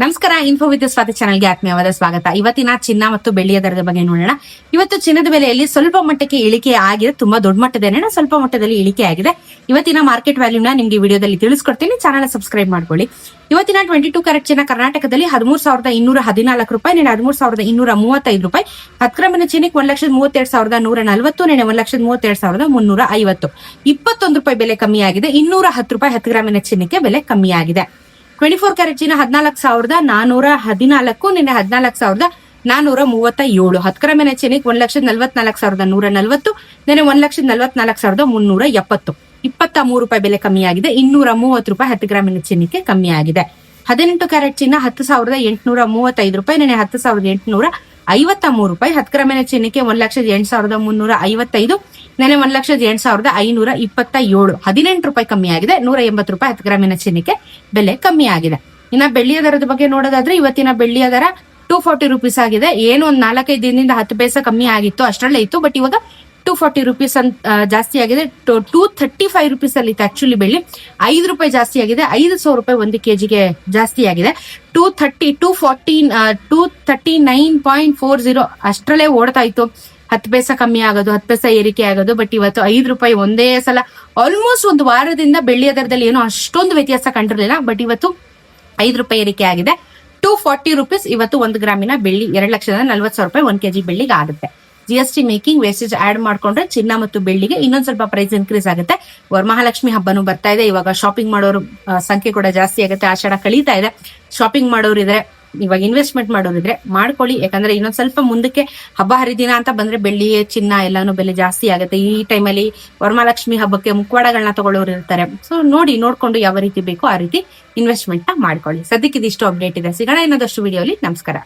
ನಮಸ್ಕಾರ. Info with Swati ಚಾನಲ್ಗೆ ಆತ್ಮೀಯವಾದ ಸ್ವಾಗತ. ಇವತ್ತಿನ ಚಿನ್ನ ಮತ್ತು ಬೆಳ್ಳಿಯ ದರದ ಬಗ್ಗೆ ನೋಡೋಣ. ಇವತ್ತು ಚಿನ್ನದ ಬೆಲೆಯಲ್ಲಿ ಸ್ವಲ್ಪ ಮಟ್ಟಕ್ಕೆ ಇಳಿಕೆ ಆಗಿದೆ, ತುಂಬಾ ದೊಡ್ಡ ಮಟ್ಟದೇನೆ ಸ್ವಲ್ಪ ಮಟ್ಟದಲ್ಲಿ ಇಳಿಕೆ ಆಗಿದೆ. ಇವತ್ತಿನ ಮಾರ್ಕೆಟ್ ವ್ಯಾಲ್ಯೂನ ನಿಮ್ಗೆ ವಿಡಿಯೋದಲ್ಲಿ ತಿಳಿಸ್ಕೊಡ್ತೀನಿ, ಚಾನಲ್ ಸಬ್ಸ್ಕ್ರೈಬ್ ಮಾಡ್ಕೊಳ್ಳಿ. ಇವತ್ತಿನ 22 ಕ್ಯಾರೆಟ್ ಚಿನ್ನ ಕರ್ನಾಟಕದಲ್ಲಿ 13,214 ರೂಪಾಯಿ, ನೆನೆ 13,235 ರೂಪಾಯಿ. 10 ಗ್ರಾಮಿನ ಚಿನ್ನಕ್ಕೆ 1,32,140, ನೆನೆ 1,32,350. 21 ರೂಪಾಯಿ ಬೆಲೆ ಕಮ್ಮಿಯಾಗಿದೆ. 210 ರೂಪಾಯಿ 10 ಗ್ರಾಮಿನ ಚಿನ್ನಕ್ಕೆ ಬೆಲೆ ಕಮ್ಮಿಯಾಗಿದೆ. 24 ಕ್ಯಾರೆಟ್ ಚಿನ್ನ 14,414, ನಿನ್ನೆ 14,437. 10 ಗ್ರಾಮಿನ ಚಿನ್ನಕ್ಕೆ 1,44,140, ನೆನೆ 1,44,370. 23 ರೂಪಾಯಿ ಬೆಲೆ ಕಮ್ಮಿಯಾಗಿದೆ. 230 ರೂಪಾಯಿ 10 ಗ್ರಾಮಿನ ಚಿನ್ನಕ್ಕೆ ಕಮ್ಮಿಯಾಗಿದೆ. 18 ಕ್ಯಾರೆಟ್ ಚಿನ್ನ 10,835 ರೂಪಾಯಿ, ನೆನೆ 10,853 ರೂಪಾಯಿ. 10 ಗ್ರಾಮಿನ ಚಿನ್ನಕ್ಕೆ 1,08,355, ನೆನೆ 1,08,527. 18 ರೂಪಾಯಿ ಕಮ್ಮಿಯಾಗಿದೆ. 180 ರೂಪಾಯಿ 10 ಗ್ರಾಮಿನ ಚಿನ್ನಕ್ಕೆ ಬೆಲೆ ಕಮ್ಮಿಯಾಗಿದೆ. ಇನ್ನ ಬೆಳ್ಳಿಯ ದರದ ಬಗ್ಗೆ ನೋಡೋದಾದ್ರೆ ಇವತ್ತಿನ ಬೆಳ್ಳಿಯ ದರ 240 ರೂಪೀಸ್ ಆಗಿದೆ. ಏನು ಒಂದ್ 4-5 ದಿನದಿಂದ 10 ಪೈಸೆ ಕಮ್ಮಿ ಆಗಿತ್ತು, ಅಷ್ಟರಲ್ಲೇ ಇತ್ತು. ಬಟ್ ಇವಾಗ 240 ರೂಪೀಸ್ ಜಾಸ್ತಿ ಆಗಿದೆ. 235 ರೂಪೀಸ್ ಅಲ್ಲಿ ಇತ್ತು ಆಕ್ಚುಲಿ ಬೆಳ್ಳಿ. 5 ರೂಪಾಯಿ ಜಾಸ್ತಿ ಆಗಿದೆ. 500 ರೂಪಾಯಿ 1 ಕೆಜಿಗೆ ಜಾಸ್ತಿ ಆಗಿದೆ. 239.40 ಅಷ್ಟರಲ್ಲೇ ಓಡ್ತಾ ಇತ್ತು. 10 ಪೈಸೆ ಕಮ್ಮಿ ಆಗೋದು, 10 ಪೈಸೆ ಏರಿಕೆ ಆಗೋದು. ಬಟ್ ಇವತ್ತು 5 ರೂಪಾಯಿ ಒಂದೇ ಸಲ, ಆಲ್ಮೋಸ್ಟ್ ಒಂದು ವಾರದಿಂದ ಬೆಳ್ಳಿಯ ದರದಲ್ಲಿ ಏನೋ ಅಷ್ಟೊಂದು ವ್ಯತ್ಯಾಸ ಕಂಡಿರಲಿಲ್ಲ. ಬಟ್ ಇವತ್ತು 5 ರೂಪಾಯಿ ಏರಿಕೆ ಆಗಿದೆ. 240 ರೂಪೀಸ್ ಇವತ್ತು 1 ಗ್ರಾಮಿನ ಬೆಳ್ಳಿ 2,40,000 ರೂಪಾಯಿ 1 ಕೆಜಿ ಬೆಳ್ಳಿಗೆ ಆಗುತ್ತೆ. GST ಮೇಕಿಂಗ್ ವೇಸ್ಟೇಜ್ ಆಡ್ ಮಾಡ್ಕೊಂಡ್ರೆ ಚಿನ್ನ ಮತ್ತು ಬೆಳ್ಳಿಗೆ ಇನ್ನೊಂದ್ ಸ್ವಲ್ಪ ಪ್ರೈಸ್ ಇನ್ಕ್ರೀಸ್ ಆಗುತ್ತೆ. ವರಮಹಾಲಕ್ಷ್ಮಿ ಹಬ್ಬನೂ ಬರ್ತಾ ಇದೆ. ಇವಾಗ ಶಾಪಿಂಗ್ ಮಾಡೋರು ಸಂಖ್ಯೆ ಕೂಡ ಜಾಸ್ತಿ ಆಗುತ್ತೆ. ಆಷಾಢ ಕಳೀತಾ ಇದೆ. ಶಾಪಿಂಗ್ ಮಾಡೋರು ಇದ್ರೆ, ಇವಾಗ ಇನ್ವೆಸ್ಟ್ಮೆಂಟ್ ಮಾಡೋರಿದ್ರೆ ಮಾಡ್ಕೊಳ್ಳಿ. ಯಾಕಂದ್ರೆ ಇನ್ನೊಂದ್ ಸ್ವಲ್ಪ ಮುಂದಕ್ಕೆ ಹಬ್ಬ ಹರಿದಿನ ಅಂತ ಬಂದ್ರೆ ಬೆಳ್ಳಿ ಚಿನ್ನ ಎಲ್ಲಾನು ಬೆಲೆ ಜಾಸ್ತಿ ಆಗುತ್ತೆ. ಈ ಟೈಮಲ್ಲಿ ವರಮಹಾಲಕ್ಷ್ಮಿ ಹಬ್ಬಕ್ಕೆ ಮುಖವಾಡಗಳನ್ನ ತಗೊಳ್ಳೋರು ಇರ್ತಾರೆ. ಸೊ ನೋಡ್ಕೊಂಡು ಯಾವ ರೀತಿ ಬೇಕೋ ಆ ರೀತಿ ಇನ್ವೆಸ್ಟ್ಮೆಂಟ್ ನ ಮಾಡ್ಕೊಳ್ಳಿ. ಸದ್ಯಕ್ಕೆ ಇದಿಷ್ಟು ಅಪ್ಡೇಟ್ ಇದೆ. ಸಿಗೋಣ ಇನ್ನೊಂದಷ್ಟು ವಿಡಿಯೋಲಿ. ನಮಸ್ಕಾರ.